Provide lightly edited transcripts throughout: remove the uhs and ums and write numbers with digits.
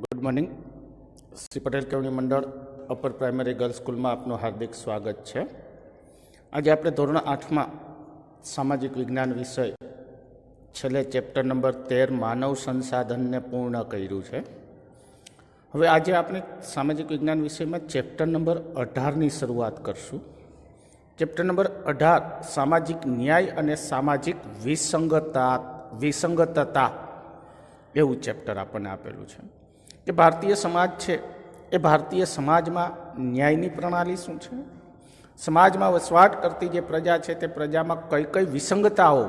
Good morning. Shri Patel Kevani Mandal upper primary girls school में आपનું हार्दिक स्वागत है। आज आप धोरण 8 में सामाजिक विज्ञान विषय छेल्ले चेप्टर नंबर 13 मानव संसाधन ने पूर्ण कर्યું છે। હવે આજે આપણે સામાજિક વિજ્ઞાન વિષયમાં ચેપ્ટર નંબર 18 ની શરૂઆત કરશું। ચેપ્ટર નંબર 18 સામાજિક ન્યાય અને સામાજિક વિસંગતતા એવું ચેપ્ટર આપણને આપેલું છે કે ભારતીય સમાજ છે એ ભારતીય સમાજમાં ન્યાયની પ્રણાલી શું છે, સમાજમાં વસવાટ કરતી જે પ્રજા છે તે પ્રજામાં કઈ કઈ વિસંગતાઓ,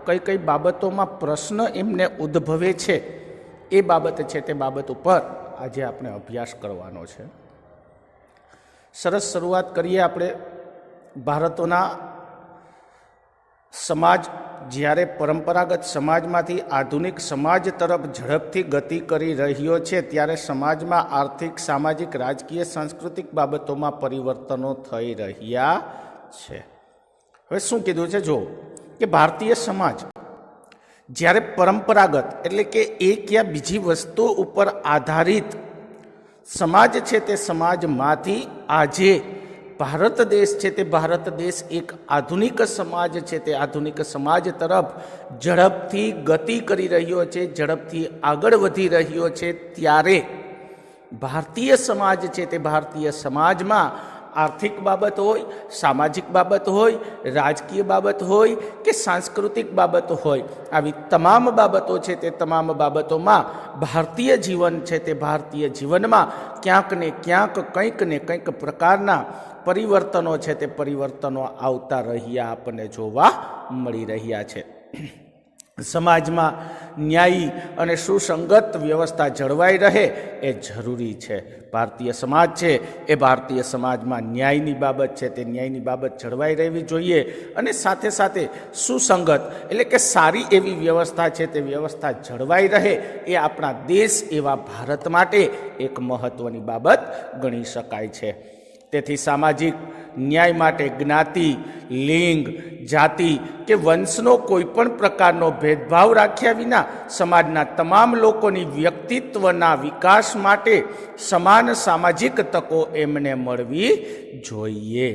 કઈ કઈ બાબતોમાં પ્રશ્ન એમને ઉદ્ભવે છે એ બાબત છે તે બાબત ઉપર આજે આપણે અભ્યાસ કરવાનો છે। સરસ શરૂઆત કરીએ આપણે। ભારતના સમાજ જ્યારે પરંપરાગત સમાજમાંથી આધુનિક સમાજ તરફ ઝડપથી ગતિ કરી રહ્યો છે ત્યારે સમાજમાં આર્થિક, સામાજિક, રાજકીય, સાંસ્કૃતિક બાબતોમાં પરિવર્તનો થઈ રહ્યા છે। હવે શું કીધું છે જો કે ભારતીય સમાજ જ્યારે પરંપરાગત એટલે કે એક યા બીજી વસ્તુ ઉપર આધારિત સમાજ છે તે સમાજમાંથી આજે ભારત દેશ છે તે ભારત દેશ એક આધુનિક સમાજ છે તે આધુનિક સમાજ તરફ ઝડપથી ગતિ કરી રહ્યો છે, ઝડપથી આગળ વધી રહ્યો છે ત્યારે ભારતીય સમાજ છે તે ભારતીય સમાજમાં આર્થિક બાબત હોય, સામાજિક બાબત હોય, રાજકીય બાબત હોય કે સાંસ્કૃતિક બાબત હોય, આવી તમામ બાબતો છે તે તમામ બાબતોમાં ભારતીય જીવન છે તે ભારતીય જીવનમાં ક્યાંક ને કંઈક પ્રકારના પરિવર્તનો છે તે પરિવર્તનો આવતા રહ્યા આપણને જોવા મળી રહ્યા છે। સમાજમાં ન્યાયી અને સુસંગત વ્યવસ્થા જળવાઈ રહે એ જરૂરી છે। ભારતીય સમાજ છે એ ભારતીય સમાજમાં ન્યાયની બાબત છે તે ન્યાયની બાબત જળવાઈ રહેવી જોઈએ અને સાથે સાથે સુસંગત એટલે કે સારી એવી વ્યવસ્થા છે તે વ્યવસ્થા જળવાઈ રહે એ આપણા દેશ એવા ભારત માટે એક મહત્વની બાબત ગણી શકાય છે। તેથી સામાજિક ન્યાય માટે જ્ઞાતિ, લિંગ, જાતિ કે વંશનો કોઈ પણ પ્રકારનો ભેદભાવ રાખ્યા વિના સમાજના તમામ લોકોની વ્યક્તિત્વના વિકાસ માટે સમાન સામાજિક તકો એમને મળવી જોઈએ।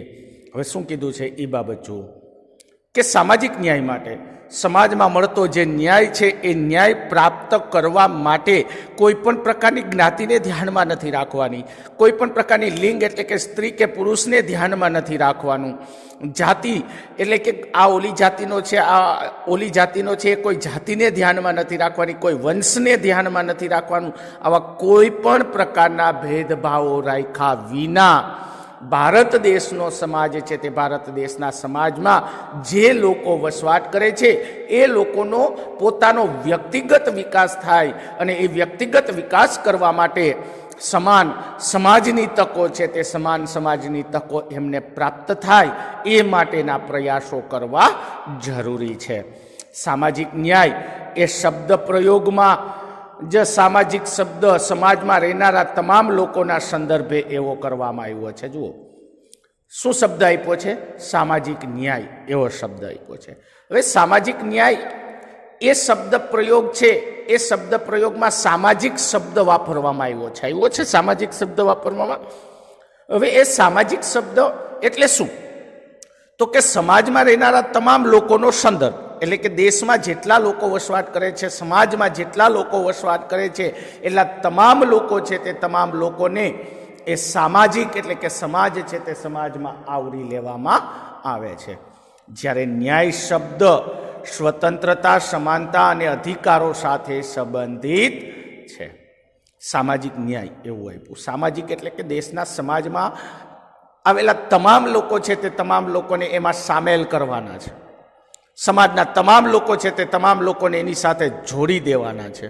હવે શું કીધું છે એ બાબત જુઓ કે સામાજિક ન્યાય માટે સમાજમાં મળતો જે ન્યાય છે એ ન્યાય પ્રાપ્ત કરવા માટે કોઈ પણ પ્રકારની જ્ઞાતિને ધ્યાનમાં નથી રાખવાની, કોઈ પણ પ્રકારની લિંગ એટલે કે સ્ત્રી કે પુરુષને ધ્યાનમાં નથી રાખવાનું, જાતિ એટલે કે આ ઓલી જાતિનો છે આ ઓલી જાતિનો છે એ કોઈ જાતિને ધ્યાનમાં નથી રાખવાની, કોઈ વંશને ધ્યાનમાં નથી રાખવાનું। આવા કોઈ પણ પ્રકારના ભેદભાવો રાખ્યા વિના ભારત દેશનો સમાજ છે તે ભારત દેશના સમાજમાં જે લોકો વસવાટ કરે છે એ લોકોનો પોતાનો વ્યક્તિગત વિકાસ થાય અને એ વ્યક્તિગત વિકાસ કરવા માટે સમાન સમાજની તકો છે તે સમાન સમાજની તકો એમને પ્રાપ્ત થાય એ માટેના પ્રયાસો કરવા જરૂરી છે। સામાજિક ન્યાય એ શબ્દ પ્રયોગમાં જે સામાજિક શબ્દ સમાજમાં રહેનારા તમામ લોકોના સંદર્ભે એવો કરવામાં આવ્યો છે। જુઓ શું શબ્દ આપ્યો છે? સામાજિક ન્યાય એવો શબ્દ આપ્યો છે। હવે સામાજિક ન્યાય એ શબ્દ પ્રયોગ છે એ શબ્દ પ્રયોગમાં સામાજિક શબ્દ વાપરવામાં આવ્યો છે, આવ્યો છે સામાજિક શબ્દ વાપરવામાં। હવે એ સામાજિક શબ્દ એટલે શું? તો કે સમાજમાં રહેનારા તમામ લોકોનો સંદર્ભ એટલે કે દેશમાં જેટલા લોકો વસવાટ કરે છે, સમાજમાં જેટલા લોકો વસવાટ કરે છે એટલા તમામ લોકો છે તે તમામ લોકોને એ સામાજિક એટલે કે સમાજ છે તે સમાજમાં આવરી લેવામાં આવે છે। જ્યારે ન્યાય શબ્દ સ્વતંત્રતા, સમાનતા અને અધિકારો સાથે સંબંધિત છે। સામાજિક ન્યાય એવું આપ્યું। સામાજિક એટલે કે દેશના સમાજમાં આવેલા તમામ લોકો છે તે તમામ લોકોને એમાં સામેલ કરવાના છે, સમાજના તમામ લોકો છે તે તમામ લોકોને એની સાથે જોડી દેવાના છે।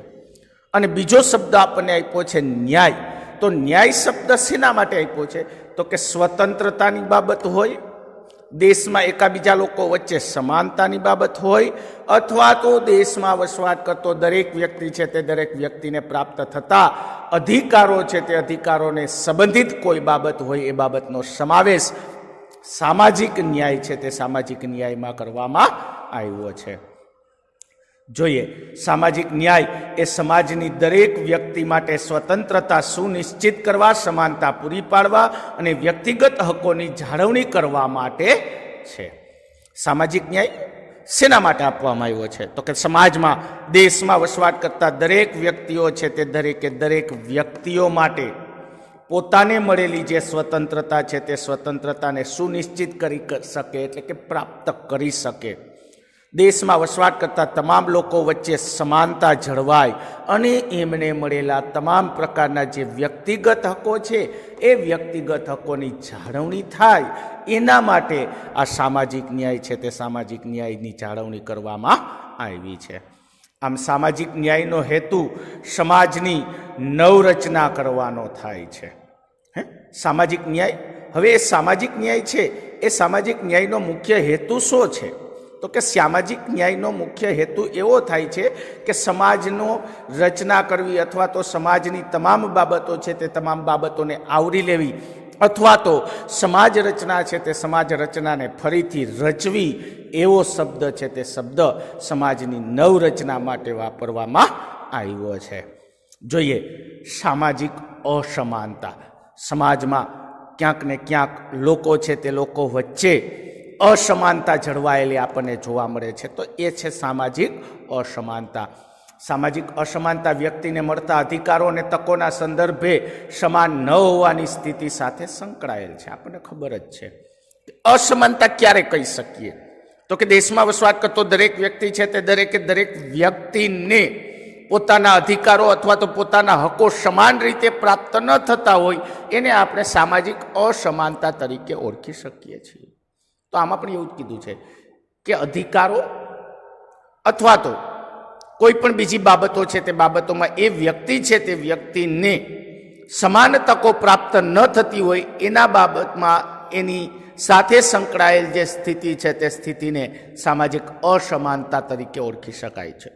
અને બીજો શબ્દ આપણને આપ્યો છે ન્યાય। તો ન્યાય શબ્દ શેના માટે આપ્યો છે? તો કે સ્વતંત્રતાની બાબત હોય, દેશમાં એકાબીજા લોકો વચ્ચે સમાનતાની બાબત હોય, અથવા તો દેશમાં વસવાટ કરતો દરેક વ્યક્તિ છે તે દરેક વ્યક્તિને પ્રાપ્ત થતા અધિકારો છે તે અધિકારોને સંબંધિત કોઈ બાબત હોય એ બાબતનો સમાવેશ સામાજિક ન્યાય છે તે સામાજિક ન્યાયમાં કરવામાં આવ્યો છે। જોઈએ સામાજિક ન્યાય એ સમાજની દરેક વ્યક્તિ માટે સ્વતંત્રતા સુનિશ્ચિત કરવા, સમાનતા પૂરી પાડવા અને વ્યક્તિગત હકોની જાળવણી કરવા માટે છે. સામાજિક ન્યાય શેના માટે આપવામાં આવ્યો છે? તો કે સમાજમાં, દેશમાં વસવાટ કરતા દરેક વ્યક્તિઓ છે તે દરેક વ્યક્તિઓ માટે પોતાને મળેલી જે સ્વતંત્રતા છે તે સ્વતંત્રતાને સુનિશ્ચિત કરી શકે, એટલે કે પ્રાપ્ત કરી શકે. દેશમાં વસવાટ કરતા તમામ લોકો વચ્ચે સમાનતા જળવાય અને એમને મળેલા તમામ પ્રકારના જે વ્યક્તિગત હકો છે એ વ્યક્તિગત હકોની જાળવણી થાય, એના માટે આ સામાજિક ન્યાય છે તે સામાજિક ન્યાયની જાળવણી કરવામાં આવી છે. આમ સામાજિક ન્યાયનો હેતુ સમાજની નવરચના કરવાનો થાય છે. સામાજિક ન્યાય, હવે એ સામાજિક ન્યાય છે એ સામાજિક ન્યાયનો મુખ્ય હેતુ શું છે? તો કે સામાજિક ન્યાયનો મુખ્ય હેતુ એવો થાય છે કે સમાજનો રચના કરવી, અથવા તો સમાજની તમામ બાબતો છે તે તમામ બાબતોને આવરી લેવી, અથવા તો સમાજ રચના છે તે સમાજ રચનાને ફરીથી રચવી, એવો શબ્દ છે તે શબ્દ સમાજની નવરચના માટે વાપરવામાં આવ્યો છે. જોઈએ સામાજિક અસમાનતા. સમાજમાં ક્યાંક ને ક્યાંક લોકો છે તે લોકો વચ્ચે અસમાનતા જળવાયેલી આપણને જોવા મળે છે, તો એ છે સામાજિક અસમાનતા. સામાજિક અસમાનતા વ્યક્તિને મળતા અધિકારો અને તકોના સંદર્ભે સમાન ન હોવાની સ્થિતિ સાથે સંકળાયેલ છે. આપણને ખબર જ છે. અસમાનતા ક્યારે કહી શકીએ? તો કે દેશમાં વસવાટ કરતો દરેક વ્યક્તિ છે તે દરેક વ્યક્તિને પોતાના અધિકારો અથવા તો પોતાના હકો સમાન રીતે પ્રાપ્ત ન થતા હોય, એને આપણે સામાજિક અસમાનતા તરીકે ઓળખી શકીએ છીએ. તો આમાં પણ એવું જ કીધું છે કે અધિકારો અથવા તો કોઈ પણ બીજી બાબતો છે તે બાબતોમાં એ વ્યક્તિ છે તે વ્યક્તિને સમાન તકો પ્રાપ્ત ન થતી હોય, એના બાબતમાં એની સાથે સંકળાયેલ જે સ્થિતિ છે તે સ્થિતિને સામાજિક અસમાનતા તરીકે ઓળખી શકાય છે.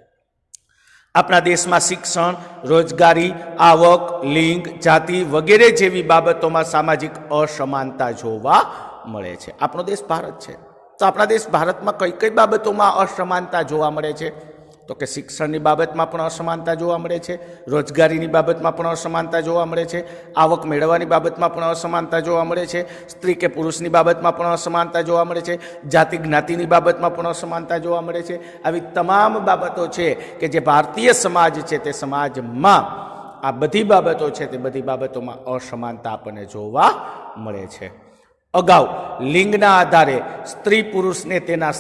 આપણા દેશમાં શિક્ષણ, રોજગારી, આવક, લિંગ, જાતિ વગેરે જેવી બાબતોમાં સામાજિક અસમાનતા જોવા મળે છે. આપણો દેશ ભારત છે, તો આપણા દેશ ભારતમાં કઈ કઈ બાબતોમાં અસમાનતા જોવા મળે છે? તો કે શિક્ષણની બાબતમાં પણ અસમાનતા જોવા મળે છે, રોજગારીની બાબતમાં પણ અસમાનતા જોવા મળે છે, આવક મેળવવાની બાબતમાં પણ અસમાનતા જોવા મળે છે, સ્ત્રી કે પુરુષની બાબતમાં પણ અસમાનતા જોવા મળે છે, જાતિ જ્ઞાતિની બાબતમાં પણ અસમાનતા જોવા મળે છે. આવી તમામ બાબતો છે કે જે ભારતીય સમાજ છે તે સમાજમાં આ બધી બાબતો છે તે બધી બાબતોમાં અસમાનતા આપણને જોવા મળે છે. અગાઉ લિંગના આધારે સ્ત્રી પુરુષને તેના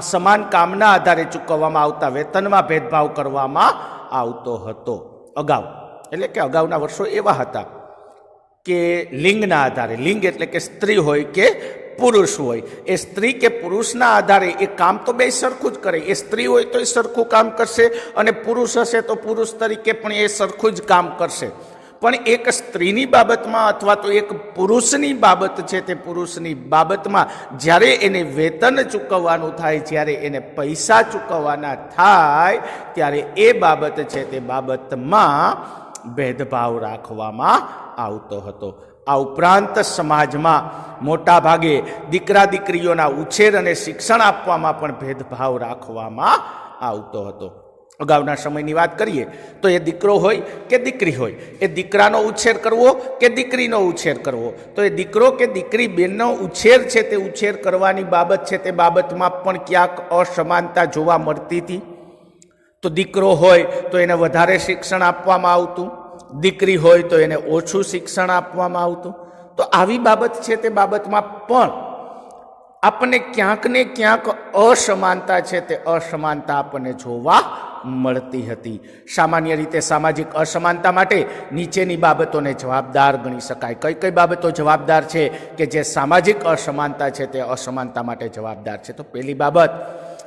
સમાન કામના આધારે ચૂકવવામાં આવતા વેતનમાં ભેદભાવ કરવામાં આવતો હતો. અગાઉ એટલે કે અગાઉના વર્ષો એવા હતા કે લિંગના આધારે, લિંગ એટલે કે સ્ત્રી હોય કે પુરુષ હોય, એ સ્ત્રી કે પુરુષના આધારે એ કામ તો બે સરખું જ કરે. એ સ્ત્રી હોય તો એ સરખું કામ કરશે અને પુરુષ હશે તો પુરુષ તરીકે પણ એ સરખું જ કામ કરશે. પણ એક સ્ત્રીની બાબતમાં અથવા તો એક પુરુષની બાબત છે તે પુરુષની બાબતમાં જ્યારે એને વેતન ચૂકવવાનું થાય, જ્યારે એને પૈસા ચૂકવવાના થાય, ત્યારે એ બાબત છે તે બાબતમાં ભેદભાવ રાખવામાં આવતો હતો. આ ઉપરાંત સમાજમાં મોટા ભાગે દીકરા દીકરીઓના ઉછેર અને શિક્ષણ આપવામાં પણ ભેદભાવ રાખવામાં આવતો હતો. અગાઉના સમયની વાત કરીએ તો એ દીકરો હોય કે દીકરી હોય, એ દીકરાનો ઉછેર કરવો કે દીકરીનો ઉછેર કરવો, તો એ દીકરો કે દીકરી બેનનો ઉછેર છે તે ઉછેર કરવાની બાબત છે તે બાબતમાં પણ ક્યાંક અસમાનતા જોવા મળતી હતી. તો દીકરો હોય તો એને વધારે શિક્ષણ આપવામાં આવતું, દીકરી હોય તો એને ઓછું શિક્ષણ આપવામાં આવતું. તો આવી બાબત છે તે બાબતમાં પણ આપણને ક્યાંક ને ક્યાંક અસમાનતા છે તે અસમાનતા આપણને જોવા મળતી હતી. સામાન્ય રીતે સામાજિક અસમાનતા માટે નીચેની બાબતોને જવાબદાર ગણી શકાય. કઈ કઈ બાબતો જવાબદાર છે કે જે સામાજિક અસમાનતા છે તે અસમાનતા માટે જવાબદાર છે? તો પહેલી બાબત,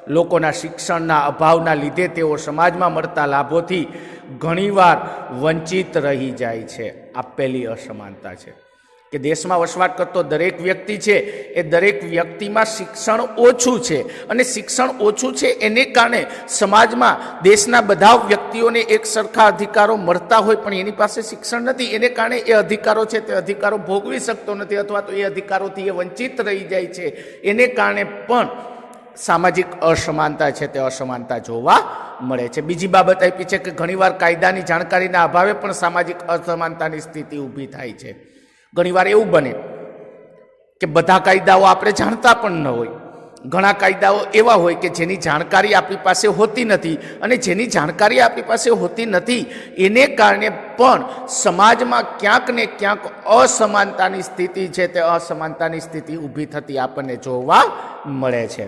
લોકોના શિક્ષણના અભાવના લીધે તેઓ સમાજમાં મળતા લાભોથી ઘણીવાર વંચિત રહી જાય છે. આ પહેલી અસમાનતા છે કે દેશમાં વસવાટ કરતો દરેક વ્યક્તિ છે એ દરેક વ્યક્તિમાં શિક્ષણ ઓછું છે, અને શિક્ષણ ઓછું છે એને કારણે સમાજમાં દેશના બધા વ્યક્તિઓને એક સરખા અધિકારો મળતા હોય પણ એની પાસે શિક્ષણ નથી, એને કારણે એ અધિકારો છે તે અધિકારો ભોગવી શકતો નથી, અથવા તો એ અધિકારોથી એ વંચિત રહી જાય છે. એને કારણે પણ સામાજિક અસમાનતા છે તે અસમાનતા જોવા મળે છે. બીજી બાબત આપી છે કે ઘણીવાર કાયદાની જાણકારીના અભાવે પણ સામાજિક અસમાનતાની સ્થિતિ ઊભી થાય છે. ઘણીવાર એવું બને કે બધા કાયદાઓ આપણે જાણતા પણ ન હોય. ઘણા કાયદાઓ એવા હોય કે જેની જાણકારી આપણી પાસે હોતી નથી, અને જેની જાણકારી આપણી પાસે હોતી નથી એને કારણે પણ સમાજમાં ક્યાંક ને ક્યાંક અસમાનતાની સ્થિતિ છે તે અસમાનતાની સ્થિતિ ઊભી થતી આપણને જોવા મળે છે.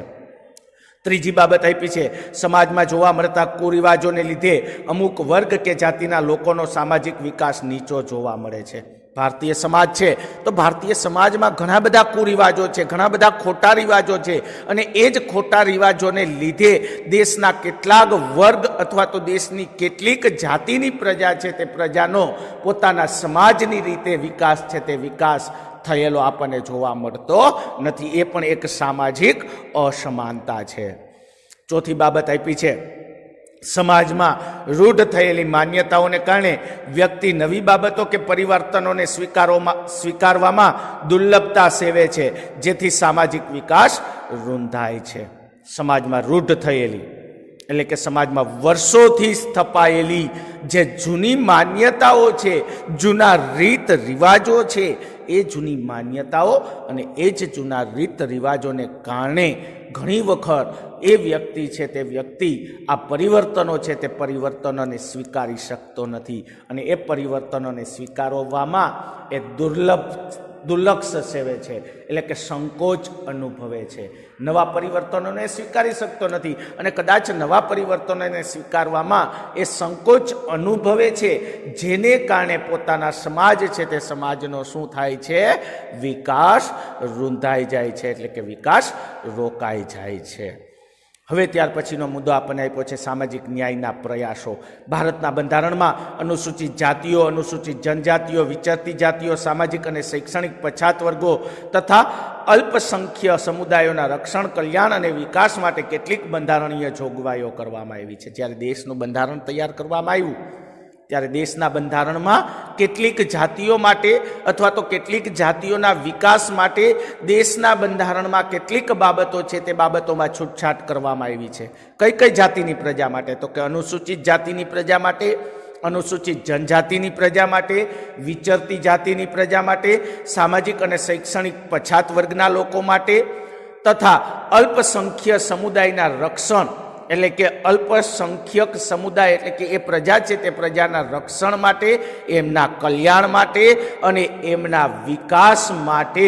ત્રીજી બાબત આપી છે, સમાજમાં જોવા મળતા કુરિવાજોને લીધે અમુક વર્ગ કે જાતિના લોકોનો સામાજિક વિકાસ નીચો જોવા મળે છે. ભારતીય સમાજ છે તો ભારતીય સમાજમાં ઘણા બધા કુરિવાજો છે, ઘણા બધા ખોટા રિવાજો છે, અને એ જ ખોટા રિવાજોને લીધે દેશના કેટલાક વર્ગ અથવા તો દેશની કેટલીક જાતિની પ્રજા છે તે પ્રજાનો પોતાના સમાજની રીતે વિકાસ છે તે વિકાસ થયેલો આપણને જોવા મળતો નથી. એ પણ એક સામાજિક અસમાનતા છે. ચોથી બાબત આપી છે, સમાજમાં રૂઢ થયેલી માન્યતાઓને કારણે વ્યક્તિ નવી બાબતો કે પરિવર્તનોને સ્વીકારવામાં દુર્લભતા સેવે છે, જેથી સામાજિક વિકાસ રૂંધાય છે. સમાજમાં રૂઢ થયેલી એટલે કે સમાજમાં વર્ષોથી સ્થપાયેલી જે જૂની માન્યતાઓ છે, જૂના રીત રિવાજો છે, એ જૂની માન્યતાઓ અને એ જ જૂના રીત રિવાજોને કારણે ઘણી વખત એ વ્યક્તિ છે તે વ્યક્તિ આ પરિવર્તનો છે તે પરિવર્તનોને સ્વીકારી શકતો નથી, અને એ પરિવર્તનોને સ્વીકારવામાં એ દુર્લક્ષ સેવે છે, એટલે કે સંકોચ અનુભવે છે. નવા પરિવર્તનોને સ્વીકારી શકતો નથી, અને કદાચ નવા પરિવર્તનોને સ્વીકારવામાં એ સંકોચ અનુભવે છે, જેને કારણે પોતાના સમાજ છે તે સમાજનો શું થાય છે, વિકાસ રૂંધાઈ જાય છે, એટલે કે વિકાસ રોકાઈ જાય છે. હવે ત્યાર પછીનો મુદ્દો આપણને આપ્યો છે સામાજિક ન્યાયના પ્રયાસો. ભારતના બંધારણમાં અનુસૂચિત જાતિઓ, અનુસૂચિત જનજાતિઓ, વિચરતી જાતિઓ, સામાજિક અને શૈક્ષણિક પછાત વર્ગો તથા અલ્પસંખ્ય સમુદાયોના રક્ષણ, કલ્યાણ અને વિકાસ માટે કેટલીક બંધારણીય જોગવાઈઓ કરવામાં આવી છે. જ્યારે દેશનું બંધારણ તૈયાર કરવામાં આવ્યું ત્યારે દેશના બંધારણમાં કેટલીક જાતિઓ માટે અથવા તો કેટલીક જાતિઓના વિકાસ માટે દેશના બંધારણમાં કેટલીક બાબતો છે તે બાબતોમાં છૂટછાટ કરવામાં આવી છે. કઈ કઈ જાતિની પ્રજા માટે? તો કે અનુસૂચિત જાતિની પ્રજા માટે, અનુસૂચિત જનજાતિની પ્રજા માટે, વિચરતી જાતિની પ્રજા માટે, સામાજિક અને શૈક્ષણિક પછાત વર્ગના લોકો માટે તથા અલ્પસંખ્ય સમુદાયના રક્ષણ એટલે કે અલ્પસંખ્યક સમુદાય એટલે કે એ પ્રજા છે તે પ્રજાના રક્ષણ માટે, એમના કલ્યાણ માટે અને એમના વિકાસ માટે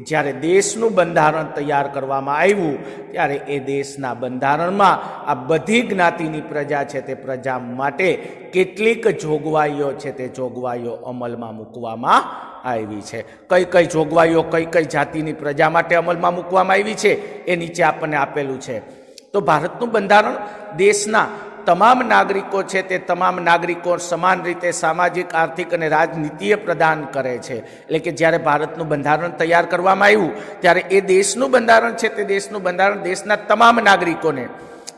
જ્યારે દેશનું બંધારણ તૈયાર કરવામાં આવ્યું ત્યારે એ દેશના બંધારણમાં આ બધી જ્ઞાતિની પ્રજા છે તે પ્રજા માટે કેટલીક જોગવાઈઓ છે તે જોગવાઈઓ અમલમાં મૂકવામાં આવી છે. કઈ કઈ જોગવાઈઓ કઈ કઈ જાતિની પ્રજા માટે અમલમાં મૂકવામાં આવી છે એ નીચે આપણને આપેલું છે. તો ભારતનું બંધારણ દેશના તમામ નાગરિકો છે તે તમામ નાગરિકો સમાન રીતે સામાજિક, આર્થિક અને રાજનીતિય પ્રદાન કરે છે. એટલે કે જ્યારે ભારતનું બંધારણ તૈયાર કરવામાં આવ્યું ત્યારે એ દેશનું બંધારણ છે તે દેશનું બંધારણ દેશના તમામ નાગરિકોને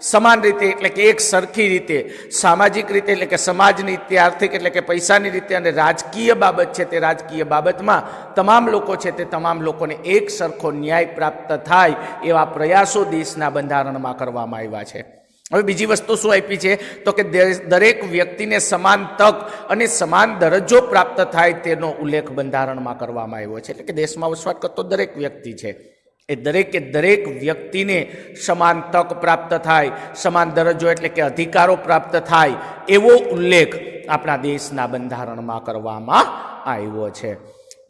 સમાન રીતે એટલે કે એક સરખી રીતે સામાજિક રીતે એટલે કે સમાજની રીતે, આર્થિક એટલે કે પૈસાની રીતે અને રાજકીય બાબત છે તે રાજકીય બાબતમાં તમામ લોકો છે તે તમામ લોકોને એક સરખો ન્યાય પ્રાપ્ત થાય એવા પ્રયાસો દેશના બંધારણમાં કરવામાં આવ્યા છે. હવે બીજી વસ્તુ શું આપી છે તો કે દરેક વ્યક્તિને સમાન તક અને સમાન દરજ્જો પ્રાપ્ત થાય તેનો ઉલ્લેખ બંધારણમાં કરવામાં આવ્યો છે. એટલે કે દેશમાં વસવાટ કરતો દરેક વ્યક્તિ છે એ દરેકે દરેક વ્યક્તિને સમાન તક પ્રાપ્ત થાય, સમાન દરજ્જો એટલે કે અધિકારો પ્રાપ્ત થાય એવો ઉલ્લેખ આપણા દેશના બંધારણમાં કરવામાં આવ્યો છે.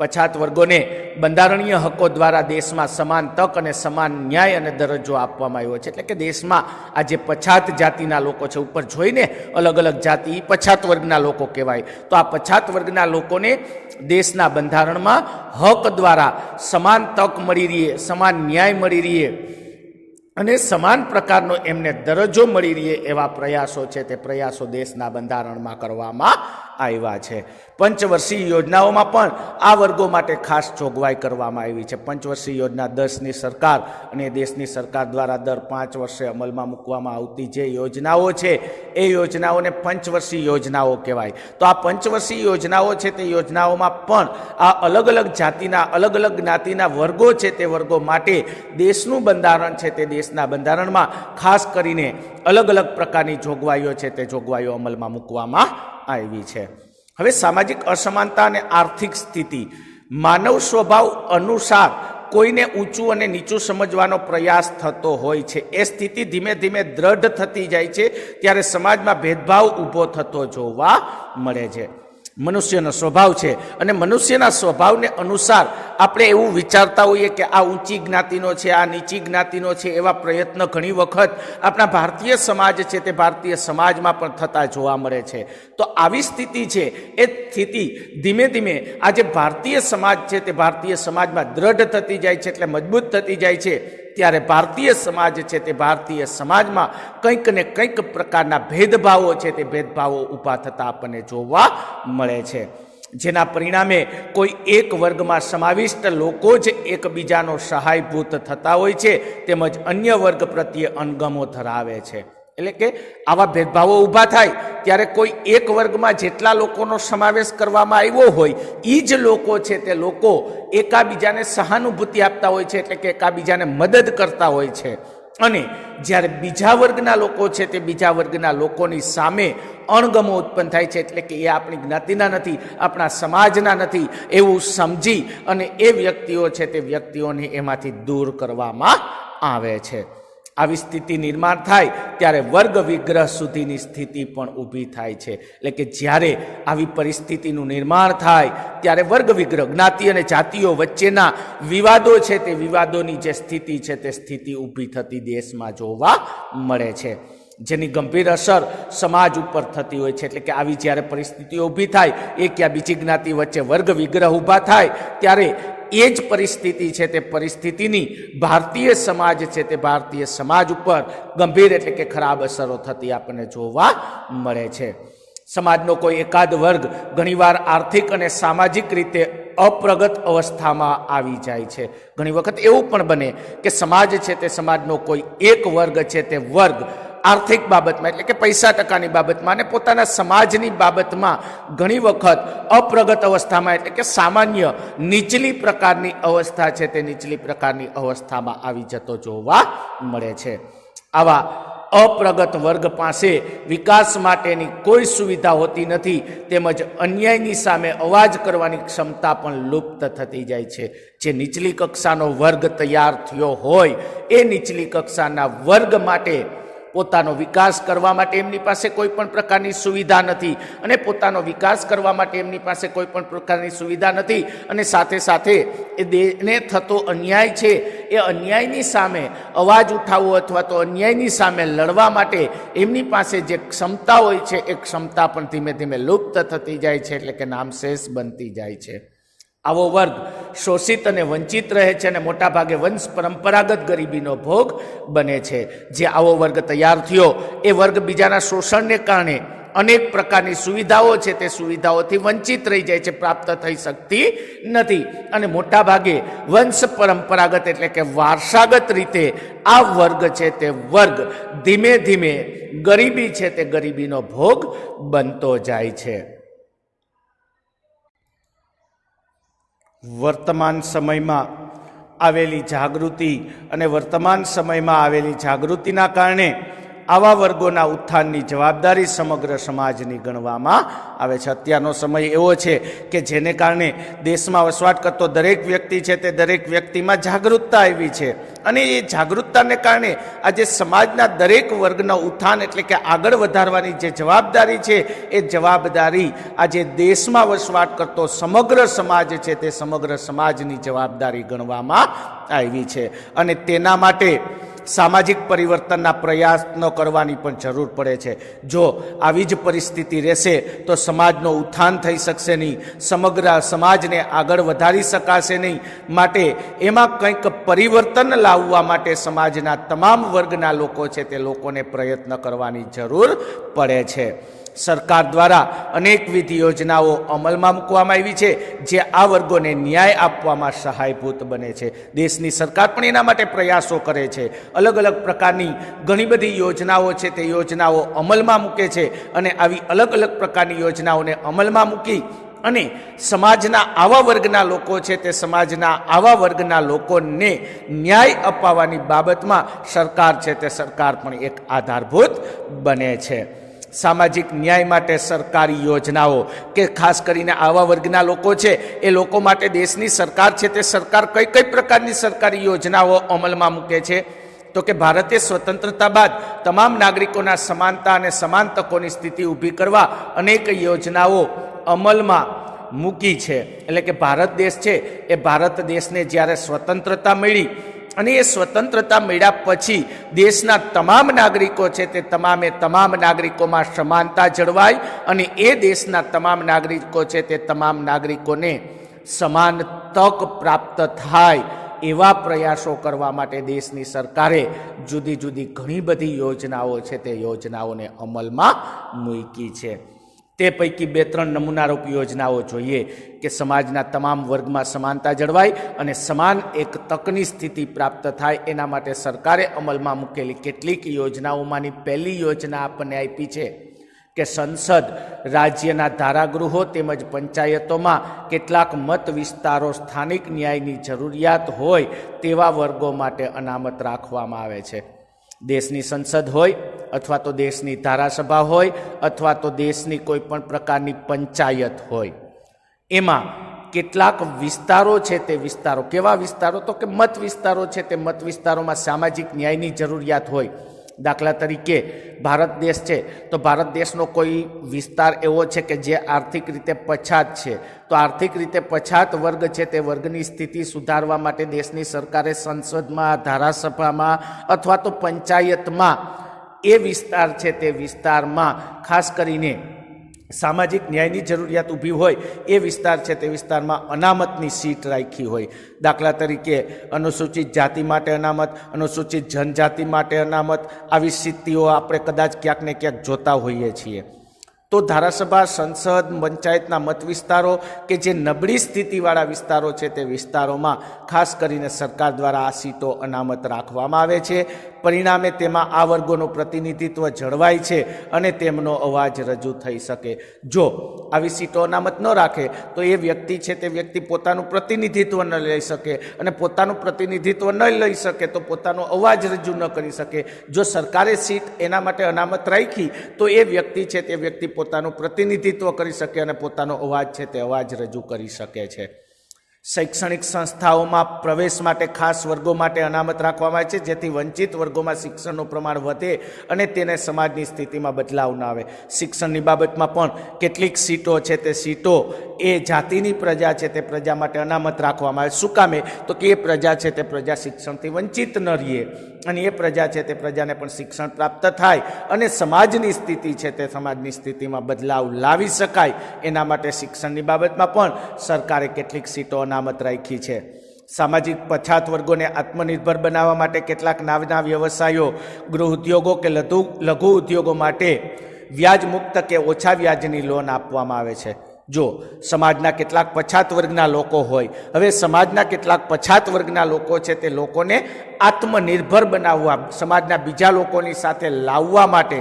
પછાત વર્ગોને બંધારણીય હકો દ્વારા દેશમાં સમાન તક અને સમાન ન્યાય અને દરજ્જો આપવામાં આવ્યો છે. એટલે કે દેશમાં આ જે પછાત જાતિના લોકો છે, ઉપર જોઈને અલગ અલગ જાતિ પછાત વર્ગના લોકો કહેવાય, તો આ પછાત વર્ગના લોકોને દેશના બંધારણમાં હક દ્વારા સમાન તક મળી રહે, સમાન ન્યાય મળી રહે અને સમાન પ્રકારનો એમને દરજ્જો મળી રહે એવા પ્રયાસો છે તે પ્રયાસો દેશના બંધારણમાં કરવામાં આવ્યા છે. પંચવર્ષીય યોજનાઓમાં પણ આ વર્ગો માટે ખાસ જોગવાઈ કરવામાં આવી છે. પંચવર્ષીય યોજના દેશની સરકાર અને દેશની સરકાર દ્વારા દર 5 વર્ષે અમલમાં મૂકવામાં આવતી જે યોજનાઓ છે એ યોજનાઓને પંચવર્ષીય યોજનાઓ કહેવાય. તો આ પંચવર્ષીય યોજનાઓ છે તે યોજનાઓમાં પણ આ અલગ અલગ જાતિના અલગ અલગ જ્ઞાતિના વર્ગો છે તે વર્ગો માટે દેશનું બંધારણ છે તે દેશના બંધારણમાં ખાસ કરીને અલગ અલગ પ્રકારની જોગવાઈઓ છે તે જોગવાઈઓ અમલમાં મૂકવામાં આવી છે. હવે સામાજિક અસમાનતા અને આર્થિક સ્થિતિ માનવ સ્વભાવ અનુસાર કોઈને ઊંચું અને નીચું સમજવાનો પ્રયાસ થતો હોય છે. એ સ્થિતિ ધીમે ધીમે દ્રઢ થતી જાય છે ત્યારે સમાજમાં ભેદભાવ ઊભો થતો જોવા મળે છે. મનુષ્યનો સ્વભાવ છે અને મનુષ્યના સ્વભાવને અનુસાર આપણે એવું વિચારતા હોઈએ કે આ ઊંચી જ્ઞાતિનો છે, આ નીચી જ્ઞાતિનો છે, એવા પ્રયત્ન ઘણી વખત આપણા ભારતીય સમાજ છે તે ભારતીય સમાજમાં પણ થતા જોવા મળે છે. તો આવી સ્થિતિ છે એ સ્થિતિ ધીમે ધીમે આજે ભારતીય સમાજ છે તે ભારતીય સમાજમાં દ્રઢ થતી જાય છે, એટલે મજબૂત થતી જાય છે. ત્યારે ભારતીય સમાજ છે તે ભારતીય સમાજમાં કંઈક ને કંઈક પ્રકારના ભેદભાવો છે તે ભેદભાવો ઊભા થતા આપણને જોવા મળે છે. જેના પરિણામે કોઈ એક વર્ગમાં સમાવિષ્ટ લોકો જ એકબીજાનો સહાયભૂત થતા હોય છે, તેમજ અન્ય વર્ગ પ્રત્યે અણગમો ધરાવે છે. એટલે કે આવા ભેદભાવો ઊભા થાય ત્યારે કોઈ એક વર્ગમાં જેટલા લોકોનો સમાવેશ કરવામાં આવ્યો હોય એ જ લોકો છે તે લોકો એકાબીજાને સહાનુભૂતિ આપતા હોય છે, એટલે કે એકાબીજાને મદદ કરતા હોય છે. અને જ્યારે બીજા વર્ગના લોકો છે તે બીજા વર્ગના લોકોની સામે અણગમો ઉત્પન્ન થાય છે, એટલે કે એ આપણી જ્ઞાતિના નથી, આપણા સમાજના નથી એવું સમજી અને એ વ્યક્તિઓ છે તે વ્યક્તિઓને એમાંથી દૂર કરવામાં આવે છે. આવી સ્થિતિ નિર્માણ થાય ત્યારે વર્ગ વિગ્રહ સુધીની સ્થિતિ પણ ઊભી થાય છે. એટલે કે જ્યારે આવી પરિસ્થિતિનું નિર્માણ થાય ત્યારે વર્ગ વિગ્રહ, જ્ઞાતિ અને જાતિઓ વચ્ચેના વિવાદો છે તે વિવાદોની જે સ્થિતિ છે તે સ્થિતિ ઊભી થતી દેશમાં જોવા મળે છે, જેની ગંભીર અસર સમાજ ઉપર થતી હોય છે. એટલે કે આવી જ્યારે પરિસ્થિતિઓ ઊભી થાય, એક યા બીજી જ્ઞાતિ વચ્ચે વર્ગ વિગ્રહ ઊભા થાય ત્યારે એ જ પરિસ્થિતિ છે તે પરિસ્થિતિની ભારતીય સમાજ છે તે ભારતીય સમાજ ઉપર ગંભીર એટલે કે ખરાબ અસરો થતી આપણને જોવા મળે છે. સમાજનો કોઈ એકાદ વર્ગ ઘણીવાર આર્થિક અને સામાજિક રીતે અપ્રગત અવસ્થામાં આવી જાય છે. ઘણી વખત એવું પણ બને કે સમાજ છે તે સમાજનો કોઈ એક વર્ગ છે તે વર્ગ આર્થિક બાબતમાં એટલે કે પૈસા ટકાની બાબતમાં અને પોતાના સમાજની બાબતમાં ઘણી વખત અપ્રગત અવસ્થામાં એટલે કે સામાન્ય નીચલી પ્રકારની અવસ્થા છે તે નીચલી પ્રકારની અવસ્થામાં આવી જતો જોવા મળે છે. આવા અપ્રગત વર્ગ પાસે વિકાસ માટેની કોઈ સુવિધા હોતી નથી, તેમજ અન્યાયની સામે અવાજ કરવાની ક્ષમતા પણ લુપ્ત થતી જાય છે. જે નીચલી કક્ષાનો વર્ગ તૈયાર થયો હોય એ નીચલી કક્ષાના વર્ગ માટે પોતાનો વિકાસ કરવા માટે એમની પાસે કોઈ પણ પ્રકારની સુવિધા નથી, અને પોતાનો વિકાસ કરવા માટે એમની પાસે કોઈ પણ પ્રકારની સુવિધા નથી, અને સાથે સાથે એ દેશને થતો અન્યાય છે એ અન્યાયની સામે અવાજ ઉઠાવવો અથવા તો અન્યાયની સામે લડવા માટે એમની પાસે જે ક્ષમતા હોય છે એ ક્ષમતા પણ ધીમે ધીમે લુપ્ત થતી જાય છે, એટલે કે નામશેષ બનતી જાય છે. આવો વર્ગ શોષિત અને વંચિત રહે છે અને મોટાભાગે વંશ પરંપરાગત ગરીબીનો ભોગ બને છે. જે આવો વર્ગ તૈયાર થયો એ વર્ગ બીજાના શોષણને કારણે અનેક પ્રકારની સુવિધાઓ છે તે સુવિધાઓથી વંચિત રહી જાય છે, પ્રાપ્ત થઈ શકતી નથી, અને મોટાભાગે વંશ પરંપરાગત એટલે કે વારસાગત રીતે આ વર્ગ છે તે વર્ગ ધીમે ધીમે ગરીબી છે તે ગરીબીનો ભોગ બનતો જાય છે. વર્તમાન સમયમાં આવેલી જાગૃતિ અને વર્તમાન સમયમાં આવેલી જાગૃતિના કારણે આવા વર્ગોના ઉત્થાનની જવાબદારી સમગ્ર સમાજની ગણવામાં આવે છે. અત્યારનો સમય એવો છે કે જેને કારણે દેશમાં વસવાટ કરતો દરેક વ્યક્તિ છે તે દરેક વ્યક્તિમાં જાગૃતતા આવી છે, અને એ જાગૃતતાને કારણે આજે સમાજના દરેક વર્ગના ઉત્થાન એટલે કે આગળ વધારવાની જે જવાબદારી છે એ જવાબદારી આજે દેશમાં વસવાટ કરતો સમગ્ર સમાજ છે તે સમગ્ર સમાજની જવાબદારી ગણવામાં આવી છે. અને તેના માટે સામાજિક પરિવર્તનના પ્રયાસનો કરવાની પણ જરૂર પડે છે. જો આવી જ પરિસ્થિતિ રહેશે તો સમાજનો ઉત્થાન થઈ શકશે નહીં, સમગ્ર સમાજને આગળ વધારી શકાશે નહીં. માટે એમાં કંઈક પરિવર્તન લાવવા માટે સમાજના તમામ વર્ગના લોકો છે તે લોકોને પ્રયત્ન કરવાની જરૂર પડે છે. સરકાર દ્વારા અનેકવિધ યોજનાઓ અમલમાં મૂકવામાં આવી છે જે આ વર્ગોને ન્યાય આપવામાં સહાયભૂત બને છે. દેશની સરકાર પણ એના માટે પ્રયાસો કરે છે. અલગ અલગ પ્રકારની ઘણી બધી યોજનાઓ છે તે યોજનાઓ અમલમાં મૂકે છે અને આવી અલગ અલગ પ્રકારની યોજનાઓને અમલમાં મૂકી અને સમાજના આવા વર્ગના લોકો છે તે સમાજના આવા વર્ગના લોકોને ન્યાય અપાવવાની બાબતમાં સરકાર છે તે સરકાર પણ એક આધારભૂત બને છે. સામાજિક ન્યાય માટે સરકારી યોજનાઓ કે ખાસ કરીને આવા વર્ગના લોકો છે એ લોકો માટે દેશની સરકાર છે તે સરકાર કઈ કઈ પ્રકારની સરકારી યોજનાઓ અમલમાં મૂકે છે તો કે ભારતીય સ્વતંત્રતા બાદ તમામ નાગરિકોના સમાનતા અને સમાન તકોની સ્થિતિ ઊભી કરવા અનેક યોજનાઓ અમલમાં મૂકી છે. એટલે કે ભારત દેશ છે એ ભારત દેશને જ્યારે સ્વતંત્રતા મળી અને એ સ્વતંત્રતા મળ્યા પછી દેશના તમામ નાગરિકો છે તે તમામ નાગરિકોમાં સમાનતા જળવાય અને એ દેશના તમામ નાગરિકો છે તે તમામ નાગરિકોને સમાન તક પ્રાપ્ત થાય એવા પ્રયાસો કરવા માટે દેશની સરકારે જુદી જુદી ઘણી બધી યોજનાઓ છે તે યોજનાઓને અમલમાં મૂકી છે. તે પૈકી 2-3 નમૂનારૂપ યોજનાઓ જોઈએ કે સમાજના તમામ વર્ગમાં સમાનતા જળવાય અને સમાન એક તકની સ્થિતિ પ્રાપ્ત થાય એના માટે સરકારે અમલમાં મૂકેલી કેટલીક યોજનાઓમાંની પહેલી યોજના આપણને આપી છે કે સંસદ રાજ્યના ધારાગૃહો તેમજ પંચાયતોમાં કેટલાક મત વિસ્તારો સ્થાનિક ન્યાયની જરૂરિયાત હોય તેવા વર્ગો માટે અનામત રાખવામાં આવે છે. દેશની સંસદ હોય અથવા તો દેશની ધારાસભા હોય અથવા તો દેશની કોઈ પણ પ્રકારની પંચાયત હોય, એમાં કેટલાક વિસ્તારો છે તે વિસ્તારો કેવા વિસ્તારો તો કે મત વિસ્તારો છે તે મત વિસ્તારોમાં સામાજિક ન્યાયની જરૂરિયાત હોય. દાખલા તરીકે ભારત દેશ છે તો ભારત દેશનો કોઈ વિસ્તાર એવો છે કે જે આર્થિક રીતે પછાત છે, તો આર્થિક રીતે પછાત વર્ગ છે તે વર્ગની સ્થિતિ સુધારવા માટે દેશની સરકારે સંસદમાં, ધારાસભામાં અથવા તો પંચાયતમાં એ વિસ્તાર છે તે વિસ્તારમાં ખાસ કરીને સામાજિક ન્યાયની જરૂરિયાત ઊભી હોય એ વિસ્તાર છે તે વિસ્તારમાં અનામતની સીટ રાખી હોય. દાખલા તરીકે અનુસૂચિત જાતિ માટે અનામત, અનુસૂચિત જનજાતિ માટે અનામત, આવી સ્થિતિઓ આપણે કદાચ ક્યાંક ને ક્યાંક જોતા હોઈએ છીએ. તો ધારાસભા, સંસદ, પંચાયતના મત વિસ્તારો કે જે નબળી સ્થિતિવાળા વિસ્તારો છે તે વિસ્તારોમાં ખાસ કરીને સરકાર દ્વારા આ સીટો અનામત રાખવામાં આવે છે. પરિણામે તેમાં આ વર્ગોનું પ્રતિનિધિત્વ જળવાય છે અને તેમનો અવાજ રજૂ થઈ શકે. જો આવી સીટો અનામત ન રાખે તો એ વ્યક્તિ છે તે વ્યક્તિ પોતાનું પ્રતિનિધિત્વ ન લઈ શકે અને પોતાનું પ્રતિનિધિત્વ ન લઈ શકે તો પોતાનો અવાજ રજૂ ન કરી શકે. જો સરકારે સીટ એના માટે અનામત રાખી તો એ વ્યક્તિ છે તે વ્યક્તિ પોતાનું પ્રતિનિધિત્વ કરી શકે અને પોતાનો અવાજ છે તે અવાજ રજૂ કરી શકે છે. શૈક્ષણિક સંસ્થાઓમાં પ્રવેશ માટે ખાસ વર્ગો માટે અનામત રાખવામાં આવે છે જેથી વંચિત વર્ગોમાં શિક્ષણનું પ્રમાણ વધે અને તેને સમાજની સ્થિતિમાં બદલાવ ન આવે. શિક્ષણની બાબતમાં પણ કેટલીક સીટો છે તે સીટો એ જાતિની પ્રજા છે તે પ્રજા માટે અનામત રાખવામાં આવે. શું કામે તો કે એ પ્રજા છે તે પ્રજા શિક્ષણથી વંચિત ન રહે અને એ પ્રજા છે તે પ્રજાને પણ શિક્ષણ પ્રાપ્ત થાય અને સમાજની સ્થિતિ છે તે સમાજની સ્થિતિમાં બદલાવ લાવી શકાય. એના માટે શિક્ષણની બાબતમાં પણ સરકારે કેટલીક સીટો અનામત રાખી છે. સામાજિક પછાત વર્ગોને આત્મનિર્ભર બનાવવા માટે કેટલાક નાના વ્યવસાયો, ગૃહ ઉદ્યોગો કે લઘુ ઉદ્યોગો માટે વ્યાજ મુક્ત કે ઓછા વ્યાજની લોન આપવામાં આવે છે. જો સમાજના કેટલાક પછાત વર્ગના લોકો હોય, હવે સમાજના કેટલાક પછાત વર્ગના લોકો છે તે લોકોને આત્મનિર્ભર બનાવવા, સમાજના બીજા લોકોની સાથે લાવવા માટે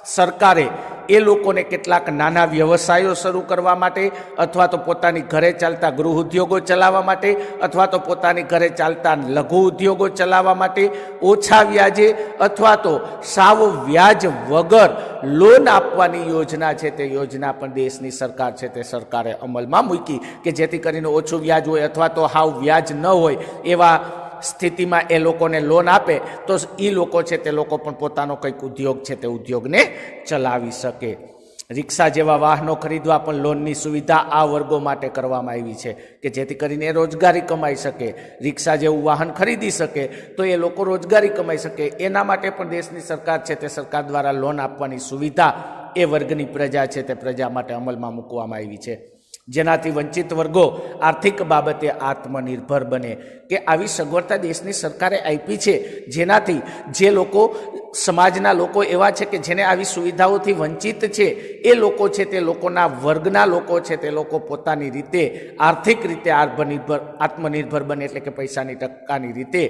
સરકારે એ લોકોને કેટલાક નાના વ્યવસાયો શરૂ કરવા માટે અથવા તો પોતાની ઘરે ચાલતા ગૃહ ઉદ્યોગો ચલાવવા માટે અથવા તો પોતાની ઘરે ચાલતા લઘુ ઉદ્યોગો ચલાવવા માટે ઓછા વ્યાજે અથવા તો સાવ વ્યાજ વગર લોન આપવાની યોજના છે તે યોજના પણ દેશની સરકાર છે તે સરકારે અમલમાં મૂકી કે જેથી કરીને ઓછું વ્યાજ હોય અથવા તો હાવ વ્યાજ ન હોય એવા સ્થિતિમાં એ લોકોને લોન આપે તો એ લોકો છે તે લોકો પણ પોતાનો કંઈક ઉદ્યોગ છે તે ઉદ્યોગને ચલાવી શકે. રિક્ષા જેવા વાહનો ખરીદવા પણ લોનની સુવિધા આ વર્ગો માટે કરવામાં આવી છે કે જેથી કરીને એ રોજગારી કમાઈ શકે. રિક્ષા જેવું વાહન ખરીદી શકે તો એ લોકો રોજગારી કમાઈ શકે. એના માટે પણ દેશની સરકાર છે તે સરકાર દ્વારા લોન આપવાની સુવિધા એ વર્ગની પ્રજા છે તે પ્રજા માટે અમલમાં મૂકવામાં આવી છે. જેનાથી વંચિત વર્ગો આર્થિક બાબતે આત્મનિર્ભર બને, કે આવી સગવડતા દેશની સરકારે આપી છે જેનાથી જે લોકો સમાજના લોકો એવા છે કે જેને આવી સુવિધાઓથી વંચિત છે એ લોકો છે તે લોકોના વર્ગના લોકો છે તે લોકો પોતાની રીતે આર્થિક રીતે આત્મનિર્ભર બને, એટલે કે પૈસાની ટકાની રીતે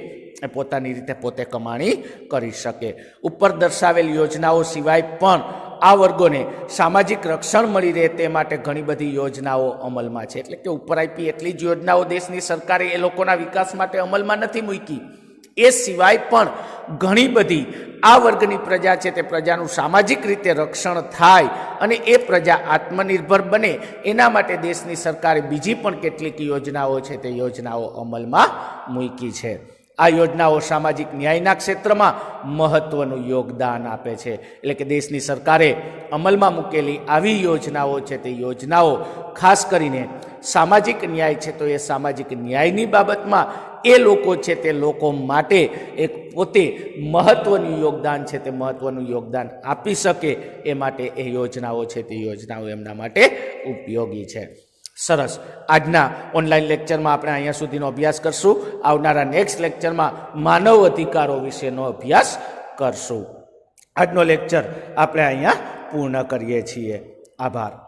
પોતાની રીતે પોતે કમાણી કરી શકે. ઉપર દર્શાવેલ યોજનાઓ સિવાય પણ આ વર્ગોને સામાજિક રક્ષણ મળી રહે તે માટે ઘણી બધી યોજનાઓ અમલમાં છે. એટલે કે ઉપર આપી એટલી જ યોજનાઓ દેશની સરકારે એ લોકોના વિકાસ માટે અમલમાં નથી મૂકી. એ સિવાય પણ ઘણી બધી આ વર્ગની પ્રજા છે તે પ્રજાનું સામાજિક રીતે રક્ષણ થાય અને એ પ્રજા આત્મનિર્ભર બને એના માટે દેશની સરકારે બીજી પણ કેટલીક યોજનાઓ છે તે યોજનાઓ અમલમાં મૂકી છે. આ યોજનાઓ સામાજિક ન્યાયના ક્ષેત્રમાં મહત્વનું યોગદાન આપે છે. એટલે કે દેશની સરકારે અમલમાં મૂકેલી આવી યોજનાઓ છે તે યોજનાઓ ખાસ કરીને સામાજિક ન્યાય છે તો એ સામાજિક ન્યાયની બાબતમાં એ લોકો છે તે લોકો માટે એક પોતે મહત્વનું યોગદાન છે તે મહત્વનું યોગદાન આપી શકે એ માટે એ યોજનાઓ છે તે યોજનાઓ એમના માટે ઉપયોગી છે. સરસ. આજના ઓનલાઈન લેક્ચરમાં આપણે અહીંયા સુધીનો અભ્યાસ કરશું. આવનારા નેક્સ્ટ લેક્ચરમાં માનવ અધિકારો વિશેનો અભ્યાસ કરશું. આજનો લેક્ચર આપણે અહીંયા પૂર્ણ કરીએ છીએ. આભાર.